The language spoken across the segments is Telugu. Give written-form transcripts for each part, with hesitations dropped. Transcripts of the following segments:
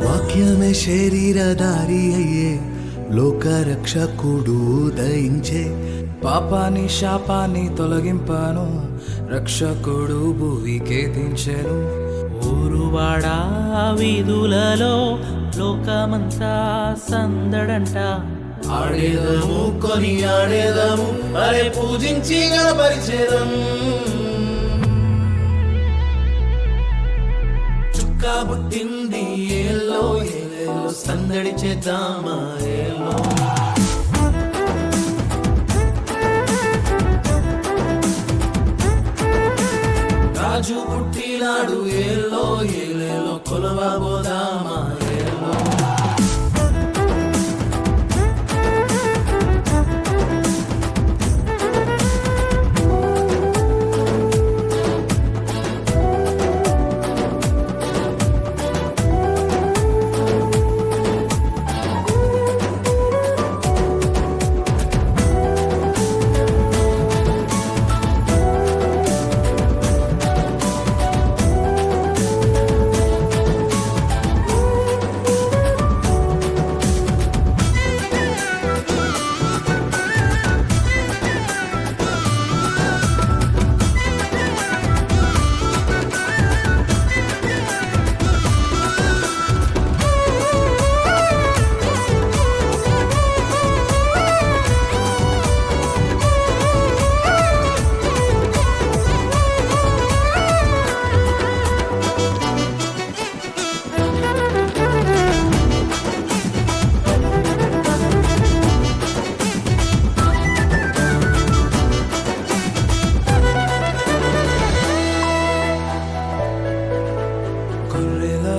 వాక్యమే శరీరధారి అయ్యే లోకరక్షకుడు ఉదయించే పాపాని శాపాన్ని తొలగింపాను రక్షకుడు భూమికే దించెను. ఊరువాడా వీధులలో లోకమంతా సందడంట. ఆడేదము కొని ఆడేదము అరే పూజించి గణపరిచేదం. చుక్క పుట్టింది ఏలో ఏలేలో సందడి చేద్దామా ఏలో. రాజు పుట్టినాడు ఏలో ఏలేలో కొలవబోదామా ఏలో.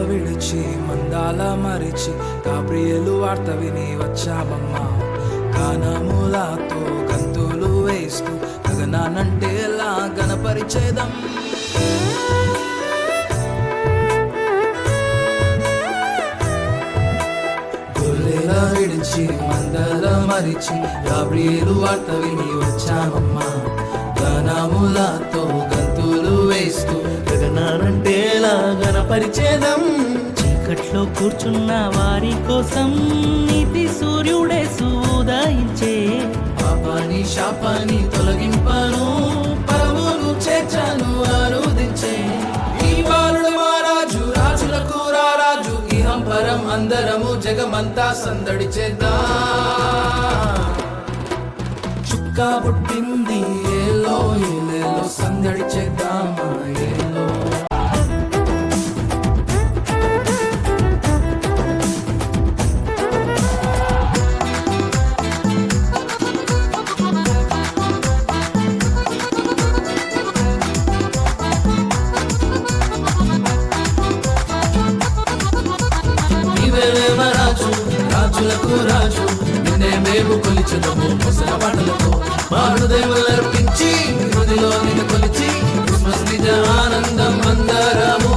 విడిచి మందాల మరిచి గాబ్రియేలు వార్త విని వచ్చామమ్మా. గానములతో గంతులు వేస్తూ గగనానంటేలా గణపరిచేదం. గొర్రెల విడిచి మందాల మరిచి గాబ్రియేలు వార్త విని వచ్చామమ్మా. గానములతో గంతులు వేస్తూ గగనానంటేలా గణపరిచేదం. చీకట్లో కూర్చున్న వారి కోసం నీతి సూర్యుడే ఉదయించే. పాపాని శాపాన్ని తొలగింపాను పరమును చేర్చాను ఆరాధించే. ఈ బాలుడు మా రాజు రాజులకు రారాజు ఇహం పరం అందరము జగమంతా సందడి చేద్దాం. చుక్క పుట్టింది ఏలో ఏలేలో సందడి చేద్దామా ఏలో. రాజు రాజులకు రాజు నిన్నే మేము కొలిచెదము ముసల పాటలతో. మా హృదయములర్పించి హృదయలో నిన్ను కొలిచి క్రిస్మస్ నిజ ఆనందం అందరము